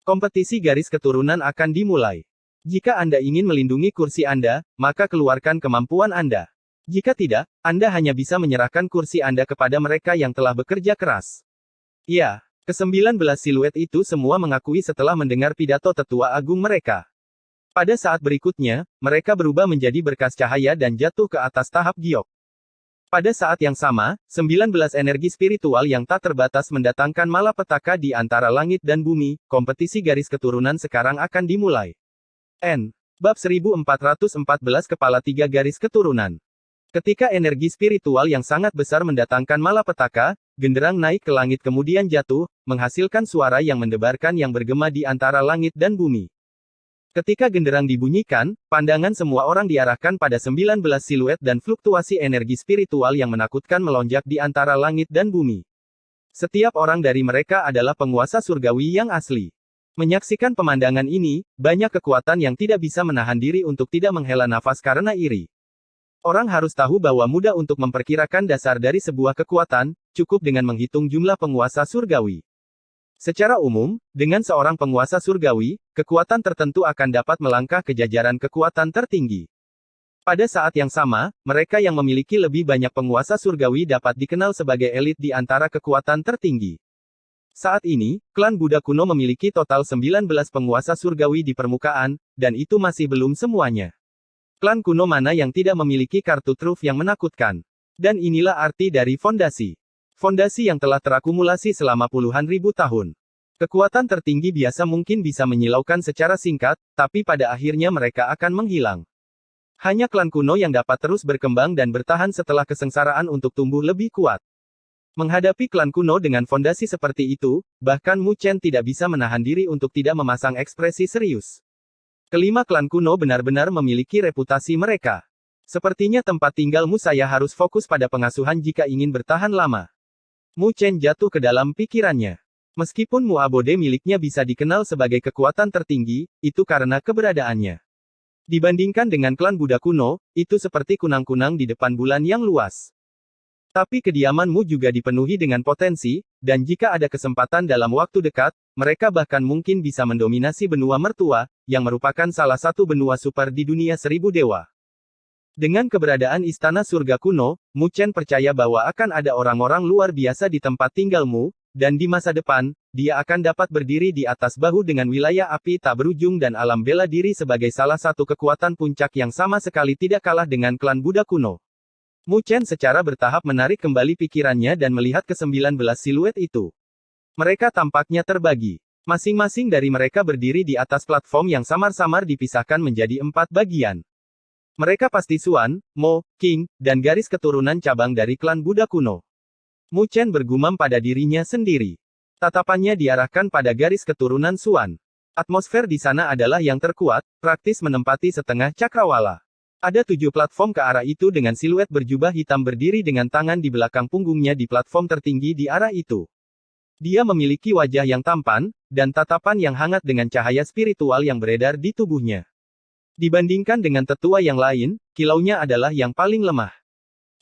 Kompetisi garis keturunan akan dimulai. Jika Anda ingin melindungi kursi Anda, maka keluarkan kemampuan Anda. Jika tidak, Anda hanya bisa menyerahkan kursi Anda kepada mereka yang telah bekerja keras. Ya. Ke-19 siluet itu semua mengakui setelah mendengar pidato Tetua Agung mereka. Pada saat berikutnya, mereka berubah menjadi berkas cahaya dan jatuh ke atas tahap giok. Pada saat yang sama, 19 energi spiritual yang tak terbatas mendatangkan malapetaka di antara langit dan bumi. Kompetisi garis keturunan sekarang akan dimulai. Bab 1414 Kepala 3 Garis Keturunan. Ketika energi spiritual yang sangat besar mendatangkan malapetaka, genderang naik ke langit kemudian jatuh, menghasilkan suara yang mendebarkan yang bergema di antara langit dan bumi. Ketika genderang dibunyikan, pandangan semua orang diarahkan pada 19 siluet dan fluktuasi energi spiritual yang menakutkan melonjak di antara langit dan bumi. Setiap orang dari mereka adalah penguasa surgawi yang asli. Menyaksikan pemandangan ini, banyak kekuatan yang tidak bisa menahan diri untuk tidak menghela nafas karena iri. Orang harus tahu bahwa mudah untuk memperkirakan dasar dari sebuah kekuatan, cukup dengan menghitung jumlah penguasa surgawi. Secara umum, dengan seorang penguasa surgawi, kekuatan tertentu akan dapat melangkah ke jajaran kekuatan tertinggi. Pada saat yang sama, mereka yang memiliki lebih banyak penguasa surgawi dapat dikenal sebagai elit di antara kekuatan tertinggi. Saat ini, klan Buddha kuno memiliki total 19 penguasa surgawi di permukaan, dan itu masih belum semuanya. Klan kuno mana yang tidak memiliki kartu truf yang menakutkan? Dan inilah arti dari fondasi. Fondasi yang telah terakumulasi selama puluhan ribu tahun. Kekuatan tertinggi biasa mungkin bisa menyilaukan secara singkat, tapi pada akhirnya mereka akan menghilang. Hanya klan kuno yang dapat terus berkembang dan bertahan setelah kesengsaraan untuk tumbuh lebih kuat. Menghadapi klan kuno dengan fondasi seperti itu, bahkan Mu Chen tidak bisa menahan diri untuk tidak memasang ekspresi serius. Kelima klan kuno benar-benar memiliki reputasi mereka. Sepertinya tempat tinggalmu saya harus fokus pada pengasuhan jika ingin bertahan lama. Mu Chen jatuh ke dalam pikirannya. Meskipun Mu Abode miliknya bisa dikenal sebagai kekuatan tertinggi, itu karena keberadaannya. Dibandingkan dengan klan Buddha kuno, itu seperti kunang-kunang di depan bulan yang luas. Tapi kediamanmu juga dipenuhi dengan potensi, dan jika ada kesempatan dalam waktu dekat, mereka bahkan mungkin bisa mendominasi benua mertua, yang merupakan salah satu benua super di dunia 1000 dewa. Dengan keberadaan Istana Surga Kuno, Mu Chen percaya bahwa akan ada orang-orang luar biasa di tempat tinggalmu, dan di masa depan, dia akan dapat berdiri di atas bahu dengan wilayah api tak berujung dan alam bela diri sebagai salah satu kekuatan puncak yang sama sekali tidak kalah dengan klan Buddha kuno. Mu Chen secara bertahap menarik kembali pikirannya dan melihat ke-19 siluet itu. Mereka tampaknya terbagi. Masing-masing dari mereka berdiri di atas platform yang samar-samar dipisahkan menjadi 4 bagian. Mereka pasti Xuan, Mo, Qing, dan garis keturunan cabang dari klan Buddha kuno. Mu Chen bergumam pada dirinya sendiri. Tatapannya diarahkan pada garis keturunan Xuan. Atmosfer di sana adalah yang terkuat, praktis menempati setengah cakrawala. Ada 7 platform ke arah itu dengan siluet berjubah hitam berdiri dengan tangan di belakang punggungnya di platform tertinggi di arah itu. Dia memiliki wajah yang tampan, dan tatapan yang hangat dengan cahaya spiritual yang beredar di tubuhnya. Dibandingkan dengan tetua yang lain, kilaunya adalah yang paling lemah.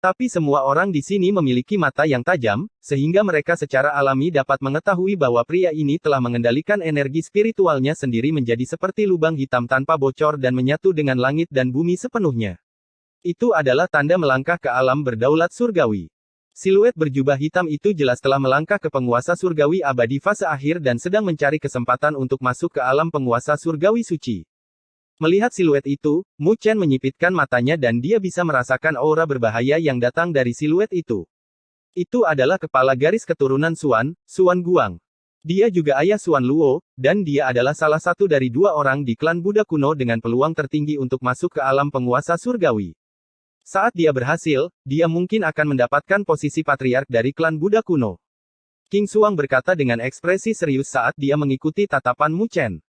Tapi semua orang di sini memiliki mata yang tajam, sehingga mereka secara alami dapat mengetahui bahwa pria ini telah mengendalikan energi spiritualnya sendiri menjadi seperti lubang hitam tanpa bocor dan menyatu dengan langit dan bumi sepenuhnya. Itu adalah tanda melangkah ke alam berdaulat surgawi. Siluet berjubah hitam itu jelas telah melangkah ke penguasa surgawi abadi fase akhir dan sedang mencari kesempatan untuk masuk ke alam penguasa surgawi suci. Melihat siluet itu, Mu Chen menyipitkan matanya dan dia bisa merasakan aura berbahaya yang datang dari siluet itu. Itu adalah kepala garis keturunan Xuan, Xuan Guang. Dia juga ayah Xuan Luo, dan dia adalah salah satu dari 2 orang di klan Buddha kuno dengan peluang tertinggi untuk masuk ke alam penguasa surgawi. Saat dia berhasil, dia mungkin akan mendapatkan posisi patriark dari klan Buddha kuno. Qing Xuang berkata dengan ekspresi serius saat dia mengikuti tatapan Mu Chen.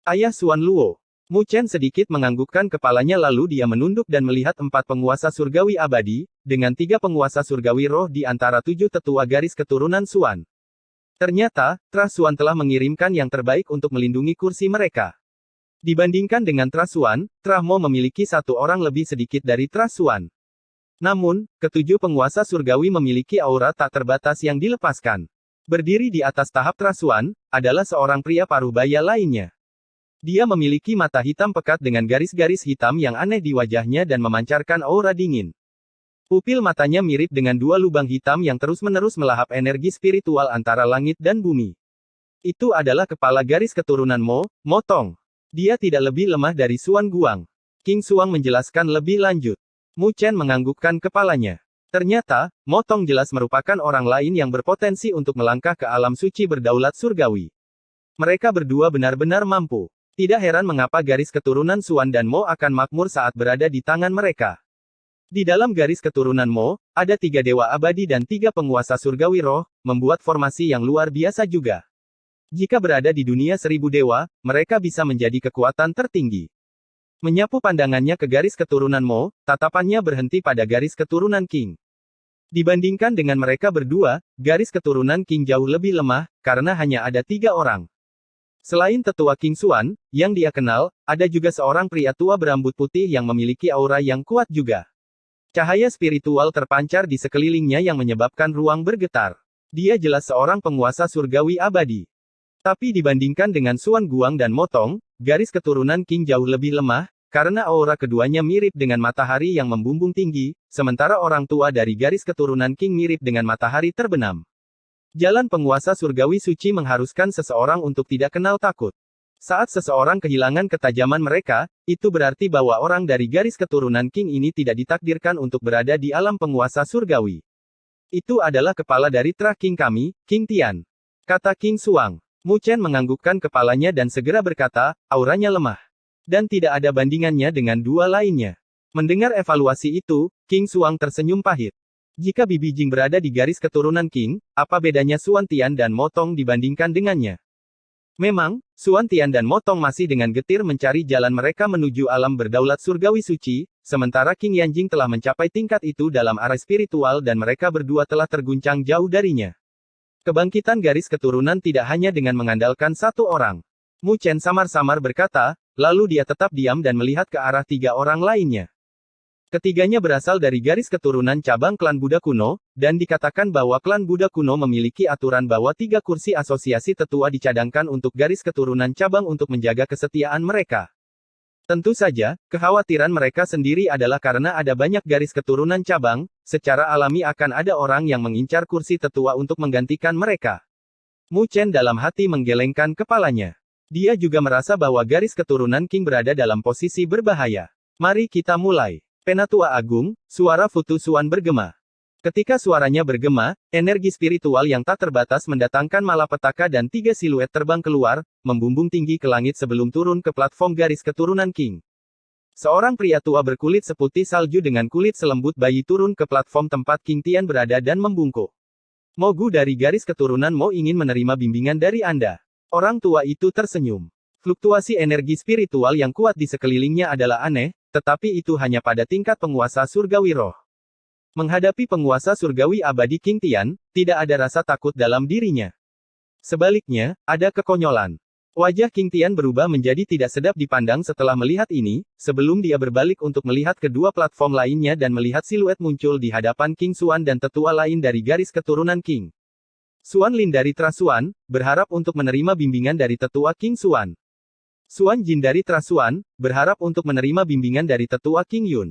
Ayah Xuan Luo. Mu Chen sedikit menganggukkan kepalanya lalu dia menunduk dan melihat 4 penguasa surgawi abadi, dengan 3 penguasa surgawi roh di antara 7 tetua garis keturunan Xuan. Ternyata, Tra Xuan telah mengirimkan yang terbaik untuk melindungi kursi mereka. Dibandingkan dengan Tra Xuan, Tra Mo memiliki 1 orang lebih sedikit dari Tra Xuan. Namun, ke-7 penguasa surgawi memiliki aura tak terbatas yang dilepaskan. Berdiri di atas tahap Tra Xuan, adalah seorang pria paruh baya lainnya. Dia memiliki mata hitam pekat dengan garis-garis hitam yang aneh di wajahnya dan memancarkan aura dingin. Pupil matanya mirip dengan 2 lubang hitam yang terus-menerus melahap energi spiritual antara langit dan bumi. Itu adalah kepala garis keturunan Mo, Motong. Dia tidak lebih lemah dari Xuan Guang. Qing Xuang menjelaskan lebih lanjut. Mu Chen menganggukkan kepalanya. Ternyata, Motong jelas merupakan orang lain yang berpotensi untuk melangkah ke alam suci berdaulat surgawi. Mereka berdua benar-benar mampu. Tidak heran mengapa garis keturunan Xuan dan Mo akan makmur saat berada di tangan mereka. Di dalam garis keturunan Mo, ada 3 dewa abadi dan 3 penguasa surgawi roh, membuat formasi yang luar biasa juga. Jika berada di dunia 1000 dewa, mereka bisa menjadi kekuatan tertinggi. Menyapu pandangannya ke garis keturunan Mo, tatapannya berhenti pada garis keturunan Qing. Dibandingkan dengan mereka berdua, garis keturunan Qing jauh lebih lemah, karena hanya ada 3 orang. Selain tetua Qing Xuan, yang dia kenal, ada juga seorang pria tua berambut putih yang memiliki aura yang kuat juga. Cahaya spiritual terpancar di sekelilingnya yang menyebabkan ruang bergetar. Dia jelas seorang penguasa surgawi abadi. Tapi dibandingkan dengan Xuan Guang dan Motong, garis keturunan Qing jauh lebih lemah, karena aura keduanya mirip dengan matahari yang membumbung tinggi, sementara orang tua dari garis keturunan Qing mirip dengan matahari terbenam. Jalan penguasa surgawi suci mengharuskan seseorang untuk tidak kenal takut. Saat seseorang kehilangan ketajaman mereka, itu berarti bahwa orang dari garis keturunan Qing ini tidak ditakdirkan untuk berada di alam penguasa surgawi. Itu adalah kepala dari Tra Qing kami, Qing Tian. Kata Qing Xuang. Mu Chen menganggukkan kepalanya dan segera berkata, auranya lemah. Dan tidak ada bandingannya dengan 2 lainnya. Mendengar evaluasi itu, Qing Xuang tersenyum pahit. Jika Bibi Jing berada di garis keturunan Qing, apa bedanya Xuan Tian dan Motong dibandingkan dengannya? Memang, Xuan Tian dan Motong masih dengan getir mencari jalan mereka menuju alam berdaulat surgawi suci, sementara Qing Yanjing telah mencapai tingkat itu dalam arah spiritual dan mereka berdua telah terguncang jauh darinya. Kebangkitan garis keturunan tidak hanya dengan mengandalkan 1 orang. Mu Chen samar-samar berkata, lalu dia tetap diam dan melihat ke arah 3 orang lainnya. Ketiganya berasal dari garis keturunan cabang klan Buddha kuno, dan dikatakan bahwa klan Buddha kuno memiliki aturan bahwa 3 kursi asosiasi tetua dicadangkan untuk garis keturunan cabang untuk menjaga kesetiaan mereka. Tentu saja, kekhawatiran mereka sendiri adalah karena ada banyak garis keturunan cabang, secara alami akan ada orang yang mengincar kursi tetua untuk menggantikan mereka. Mu Chen dalam hati menggelengkan kepalanya. Dia juga merasa bahwa garis keturunan Qing berada dalam posisi berbahaya. Mari kita mulai. Penatua Agung, suara Futu Xuan bergema. Ketika suaranya bergema, energi spiritual yang tak terbatas mendatangkan malapetaka dan 3 siluet terbang keluar, membumbung tinggi ke langit sebelum turun ke platform garis keturunan Qing. Seorang pria tua berkulit seputih salju dengan kulit selembut bayi turun ke platform tempat Qing Tian berada dan membungkuk. Mogu dari garis keturunan Mo ingin menerima bimbingan dari Anda. Orang tua itu tersenyum. Fluktuasi energi spiritual yang kuat di sekelilingnya adalah aneh, tetapi itu hanya pada tingkat penguasa surgawi roh. Menghadapi penguasa surgawi abadi Qing Tian, tidak ada rasa takut dalam dirinya. Sebaliknya, ada kekonyolan. Wajah Qing Tian berubah menjadi tidak sedap dipandang setelah melihat ini, sebelum dia berbalik untuk melihat kedua platform lainnya dan melihat siluet muncul di hadapan Qing Xuan dan tetua lain dari garis keturunan Qing. Xuan Lin dari Trasuan, berharap untuk menerima bimbingan dari tetua Qing Xuan. Xuan Jin dari Trasuan, berharap untuk menerima bimbingan dari tetua Qing Yun.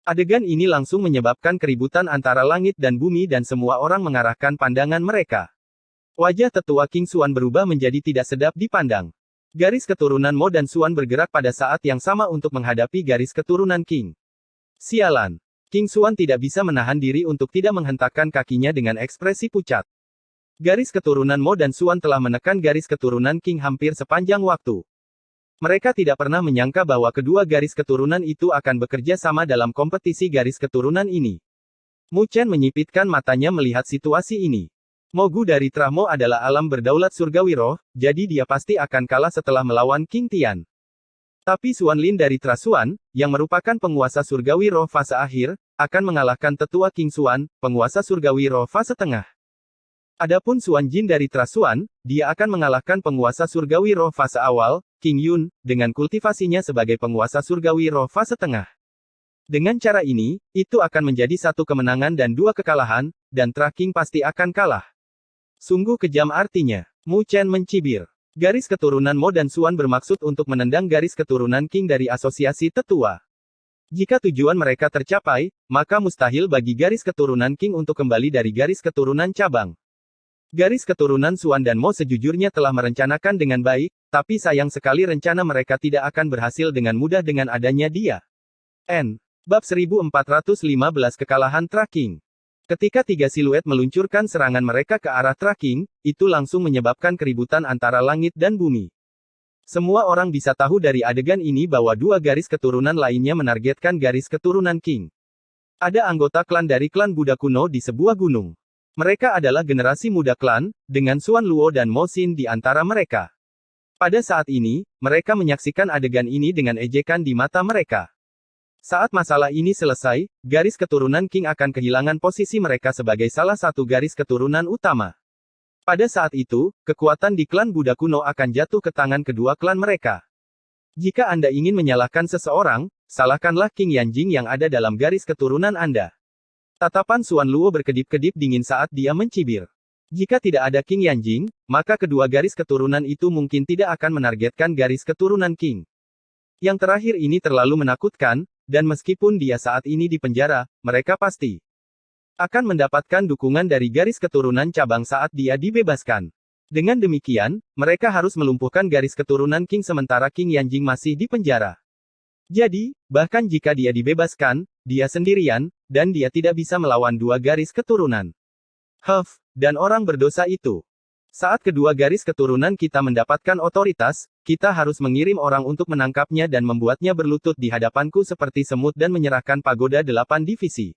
Adegan ini langsung menyebabkan keributan antara langit dan bumi dan semua orang mengarahkan pandangan mereka. Wajah tetua Qing Xuan berubah menjadi tidak sedap dipandang. Garis keturunan Mo dan Xuan bergerak pada saat yang sama untuk menghadapi garis keturunan Qing. Sialan. Qing Xuan tidak bisa menahan diri untuk tidak menghentakkan kakinya dengan ekspresi pucat. Garis keturunan Mo dan Xuan telah menekan garis keturunan Qing hampir sepanjang waktu. Mereka tidak pernah menyangka bahwa kedua garis keturunan itu akan bekerja sama dalam kompetisi garis keturunan ini. Mu Chen menyipitkan matanya melihat situasi ini. Mogu dari Trahmo adalah alam berdaulat surgawi roh, jadi dia pasti akan kalah setelah melawan Qing Tian. Tapi Xuan Lin dari Trasuan, yang merupakan penguasa surgawi roh fase akhir, akan mengalahkan tetua Qing Xuan, penguasa surgawi roh fase tengah. Adapun Xuan Jin dari Trasuan, dia akan mengalahkan penguasa surgawi roh fase awal, Qing Yun, dengan kultivasinya sebagai penguasa surgawi roh fase tengah. Dengan cara ini, itu akan menjadi 1 kemenangan dan 2 kekalahan, dan Qing pasti akan kalah. Sungguh kejam artinya. Mu Chen mencibir. Garis keturunan Mo dan Xuan bermaksud untuk menendang garis keturunan Qing dari asosiasi tetua. Jika tujuan mereka tercapai, maka mustahil bagi garis keturunan Qing untuk kembali dari garis keturunan cabang. Garis keturunan Xuan dan Mo sejujurnya telah merencanakan dengan baik, tapi sayang sekali rencana mereka tidak akan berhasil dengan mudah dengan adanya dia. Bab 1415 Kekalahan Qing. Ketika 3 siluet meluncurkan serangan mereka ke arah Qing, itu langsung menyebabkan keributan antara langit dan bumi. Semua orang bisa tahu dari adegan ini bahwa 2 garis keturunan lainnya menargetkan garis keturunan Qing. Ada anggota klan dari klan Buddha kuno di sebuah gunung. Mereka adalah generasi muda klan, dengan Xuan Luo dan Mo Xin di antara mereka. Pada saat ini, mereka menyaksikan adegan ini dengan ejekan di mata mereka. Saat masalah ini selesai, garis keturunan Qing akan kehilangan posisi mereka sebagai salah satu garis keturunan utama. Pada saat itu, kekuatan di klan Buddha kuno akan jatuh ke tangan kedua klan mereka. Jika Anda ingin menyalahkan seseorang, salahkanlah Qing Yanjing yang ada dalam garis keturunan Anda. Tatapan Xuan Luo berkedip-kedip dingin saat dia mencibir. Jika tidak ada Qing Yanjing, maka kedua garis keturunan itu mungkin tidak akan menargetkan garis keturunan Qing. Yang terakhir ini terlalu menakutkan, dan meskipun dia saat ini di penjara, mereka pasti akan mendapatkan dukungan dari garis keturunan cabang saat dia dibebaskan. Dengan demikian, mereka harus melumpuhkan garis keturunan Qing sementara Qing Yanjing masih di penjara. Jadi, bahkan jika dia dibebaskan, dia sendirian, dan dia tidak bisa melawan 2 garis keturunan. Dan orang berdosa itu. Saat kedua garis keturunan kita mendapatkan otoritas, kita harus mengirim orang untuk menangkapnya dan membuatnya berlutut di hadapanku seperti semut dan menyerahkan pagoda 8 divisi.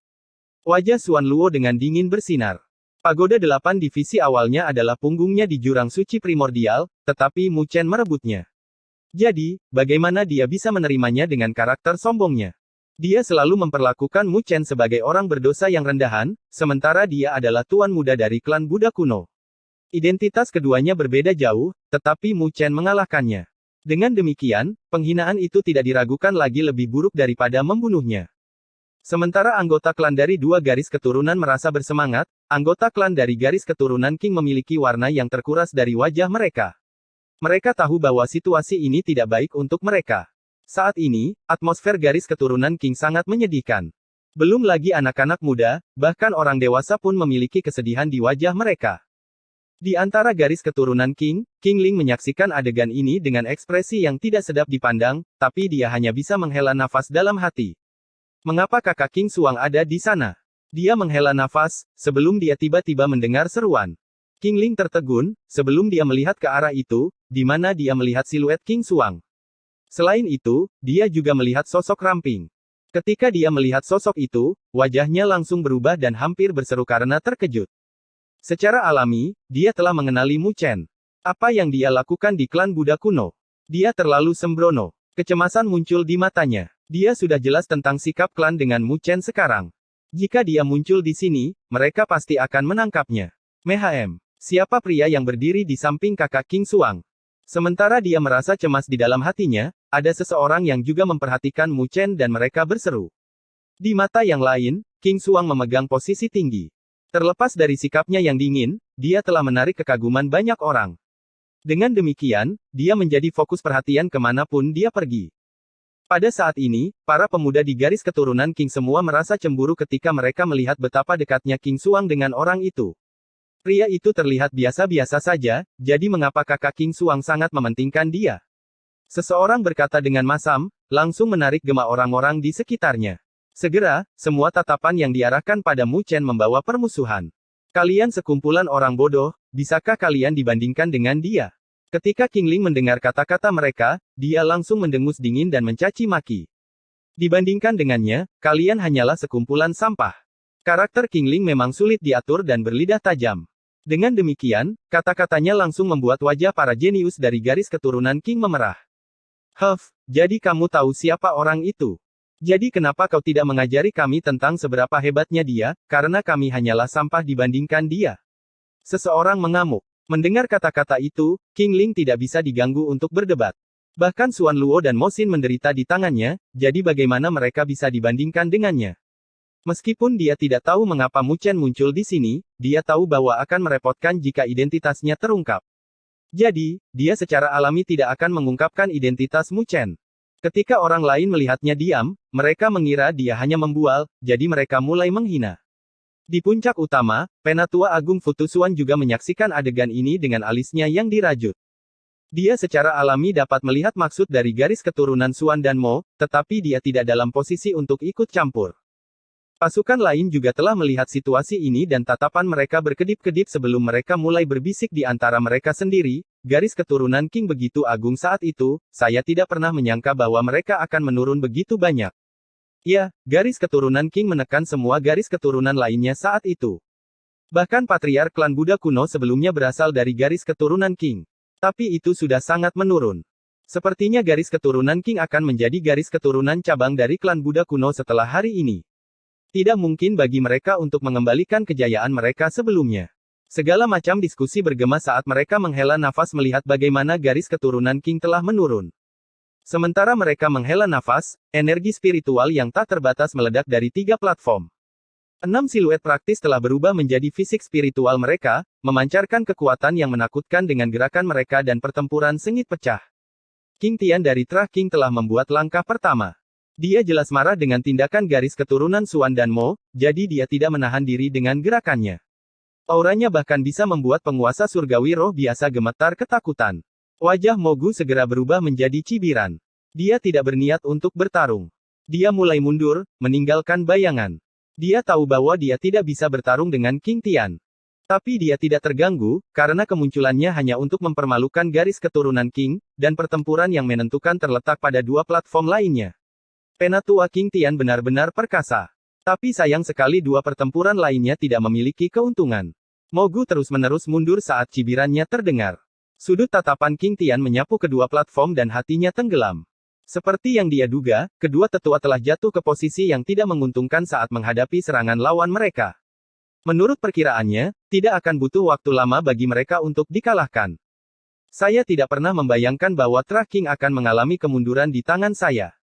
Wajah Xuan Luo dengan dingin bersinar. Pagoda 8 divisi awalnya adalah punggungnya di jurang suci primordial, tetapi Mu Chen merebutnya. Jadi, bagaimana dia bisa menerimanya dengan karakter sombongnya? Dia selalu memperlakukan Mu Chen sebagai orang berdosa yang rendahan, sementara dia adalah tuan muda dari klan Buddha kuno. Identitas keduanya berbeda jauh, tetapi Mu Chen mengalahkannya. Dengan demikian, penghinaan itu tidak diragukan lagi lebih buruk daripada membunuhnya. Sementara anggota klan dari dua garis keturunan merasa bersemangat, anggota klan dari garis keturunan Qing memiliki warna yang terkuras dari wajah mereka. Mereka tahu bahwa situasi ini tidak baik untuk mereka. Saat ini, atmosfer garis keturunan Qing sangat menyedihkan. Belum lagi anak-anak muda, bahkan orang dewasa pun memiliki kesedihan di wajah mereka. Di antara garis keturunan Qing, King Ling menyaksikan adegan ini dengan ekspresi yang tidak sedap dipandang, tapi dia hanya bisa menghela nafas dalam hati. Mengapa kakak King Suang ada di sana? Dia menghela nafas, sebelum dia tiba-tiba mendengar seruan. King Ling tertegun, sebelum dia melihat ke arah itu, di mana dia melihat siluet King Suang. Selain itu, dia juga melihat sosok ramping. Ketika dia melihat sosok itu, wajahnya langsung berubah dan hampir berseru karena terkejut. Secara alami, dia telah mengenali Mu Chen. Apa yang dia lakukan di klan Buddha kuno? Dia terlalu sembrono. Kecemasan muncul di matanya. Dia sudah jelas tentang sikap klan dengan Mu Chen sekarang. Jika dia muncul di sini, mereka pasti akan menangkapnya. Mhm. Siapa pria yang berdiri di samping kakak King Suang? Sementara dia merasa cemas di dalam hatinya, ada seseorang yang juga memperhatikan Mu Chen dan mereka berseru. Di mata yang lain, King Suang memegang posisi tinggi. Terlepas dari sikapnya yang dingin, dia telah menarik kekaguman banyak orang. Dengan demikian, dia menjadi fokus perhatian kemanapun dia pergi. Pada saat ini, para pemuda di garis keturunan King semua merasa cemburu ketika mereka melihat betapa dekatnya King Suang dengan orang itu. Pria itu terlihat biasa-biasa saja, jadi mengapa kakak King Suang sangat mementingkan dia? Seseorang berkata dengan masam, langsung menarik gema orang-orang di sekitarnya. Segera, semua tatapan yang diarahkan pada Mu Chen membawa permusuhan. Kalian sekumpulan orang bodoh, bisakah kalian dibandingkan dengan dia? Ketika King Ling mendengar kata-kata mereka, dia langsung mendengus dingin dan mencaci maki. Dibandingkan dengannya, kalian hanyalah sekumpulan sampah. Karakter King Ling memang sulit diatur dan berlidah tajam. Dengan demikian, kata-katanya langsung membuat wajah para jenius dari garis keturunan King memerah. Jadi kamu tahu siapa orang itu? Jadi kenapa kau tidak mengajari kami tentang seberapa hebatnya dia, karena kami hanyalah sampah dibandingkan dia? Seseorang mengamuk. Mendengar kata-kata itu, King Ling tidak bisa diganggu untuk berdebat. Bahkan Xuan Luo dan Mo Xin menderita di tangannya, jadi bagaimana mereka bisa dibandingkan dengannya? Meskipun dia tidak tahu mengapa Mu Chen muncul di sini, dia tahu bahwa akan merepotkan jika identitasnya terungkap. Jadi, dia secara alami tidak akan mengungkapkan identitas Mu Chen. Ketika orang lain melihatnya diam, mereka mengira dia hanya membual, jadi mereka mulai menghina. Di puncak utama, Penatua Agung Futusuan juga menyaksikan adegan ini dengan alisnya yang dirajut. Dia secara alami dapat melihat maksud dari garis keturunan Xuan dan Mo, tetapi dia tidak dalam posisi untuk ikut campur. Pasukan lain juga telah melihat situasi ini dan tatapan mereka berkedip-kedip sebelum mereka mulai berbisik di antara mereka sendiri. Garis keturunan King begitu agung saat itu, saya tidak pernah menyangka bahwa mereka akan menurun begitu banyak. Ya, garis keturunan King menekan semua garis keturunan lainnya saat itu. Bahkan patriark klan Buddha kuno sebelumnya berasal dari garis keturunan King. Tapi itu sudah sangat menurun. Sepertinya garis keturunan King akan menjadi garis keturunan cabang dari klan Buddha kuno setelah hari ini. Tidak mungkin bagi mereka untuk mengembalikan kejayaan mereka sebelumnya. Segala macam diskusi bergema saat mereka menghela nafas melihat bagaimana garis keturunan King telah menurun. Sementara mereka menghela nafas, energi spiritual yang tak terbatas meledak dari 3 platform. 6 siluet praktis telah berubah menjadi fisik spiritual mereka, memancarkan kekuatan yang menakutkan dengan gerakan mereka dan pertempuran sengit pecah. King Tian dari Trah King telah membuat langkah pertama. Dia jelas marah dengan tindakan garis keturunan Xuan dan Mo, jadi dia tidak menahan diri dengan gerakannya. Auranya bahkan bisa membuat penguasa surgawi roh biasa gemetar ketakutan. Wajah Mogu segera berubah menjadi cibiran. Dia tidak berniat untuk bertarung. Dia mulai mundur, meninggalkan bayangan. Dia tahu bahwa dia tidak bisa bertarung dengan King Tian. Tapi dia tidak terganggu, karena kemunculannya hanya untuk mempermalukan garis keturunan King, dan pertempuran yang menentukan terletak pada 2 platform lainnya. Penatua King Tian benar-benar perkasa. Tapi sayang sekali 2 pertempuran lainnya tidak memiliki keuntungan. Mogu terus-menerus mundur saat cibirannya terdengar. Sudut tatapan King Tian menyapu kedua platform dan hatinya tenggelam. Seperti yang dia duga, kedua tetua telah jatuh ke posisi yang tidak menguntungkan saat menghadapi serangan lawan mereka. Menurut perkiraannya, tidak akan butuh waktu lama bagi mereka untuk dikalahkan. Saya tidak pernah membayangkan bahwa Trah King akan mengalami kemunduran di tangan saya.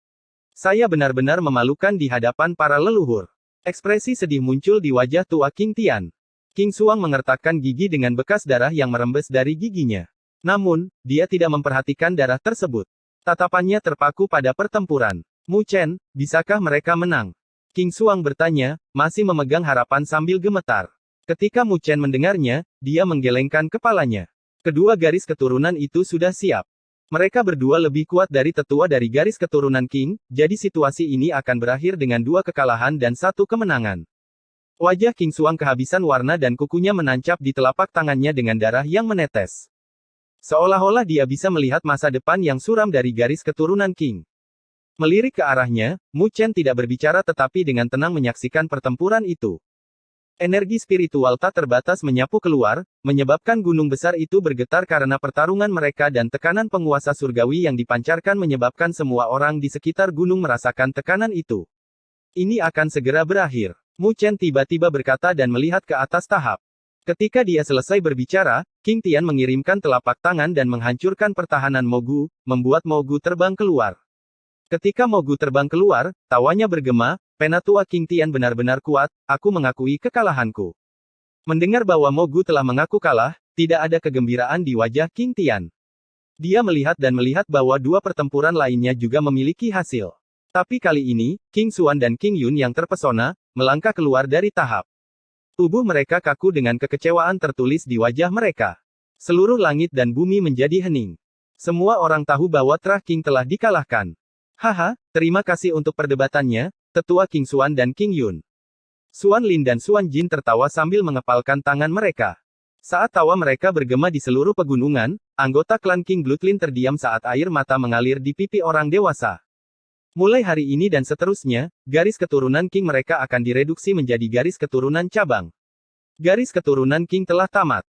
Saya benar-benar memalukan di hadapan para leluhur. Ekspresi sedih muncul di wajah tua King Tian. King Xuang mengertakkan gigi dengan bekas darah yang merembes dari giginya. Namun, dia tidak memperhatikan darah tersebut. Tatapannya terpaku pada pertempuran. Mu Chen, bisakah mereka menang? King Xuang bertanya, masih memegang harapan sambil gemetar. Ketika Mu Chen mendengarnya, dia menggelengkan kepalanya. Kedua garis keturunan itu sudah siap. Mereka berdua lebih kuat dari tetua dari garis keturunan Qing, jadi situasi ini akan berakhir dengan 2 kekalahan dan 1 kemenangan. Wajah King Xuang kehabisan warna dan kukunya menancap di telapak tangannya dengan darah yang menetes. Seolah-olah dia bisa melihat masa depan yang suram dari garis keturunan Qing. Melirik ke arahnya, Mu Chen tidak berbicara tetapi dengan tenang menyaksikan pertempuran itu. Energi spiritual tak terbatas menyapu keluar, menyebabkan gunung besar itu bergetar karena pertarungan mereka dan tekanan penguasa surgawi yang dipancarkan menyebabkan semua orang di sekitar gunung merasakan tekanan itu. Ini akan segera berakhir. Mu Chen tiba-tiba berkata dan melihat ke atas tahap. Ketika dia selesai berbicara, King Tian mengirimkan telapak tangan dan menghancurkan pertahanan Mogu, membuat Mogu terbang keluar. Ketika Mogu terbang keluar, tawanya bergema, Penatua King Tian benar-benar kuat, aku mengakui kekalahanku. Mendengar bahwa Mogu telah mengaku kalah, tidak ada kegembiraan di wajah King Tian. Dia melihat dan melihat bahwa 2 pertempuran lainnya juga memiliki hasil. Tapi kali ini, King Xuan dan King Yun yang terpesona, melangkah keluar dari tahap. Tubuh mereka kaku dengan kekecewaan tertulis di wajah mereka. Seluruh langit dan bumi menjadi hening. Semua orang tahu bahwa Trah King telah dikalahkan. Haha, terima kasih untuk perdebatannya, Tetua King Xuan dan King Yun. Xuan Lin dan Xuan Jin tertawa sambil mengepalkan tangan mereka. Saat tawa mereka bergema di seluruh pegunungan, anggota klan King Bloodline terdiam saat air mata mengalir di pipi orang dewasa. Mulai hari ini dan seterusnya, garis keturunan King mereka akan direduksi menjadi garis keturunan cabang. Garis keturunan King telah tamat.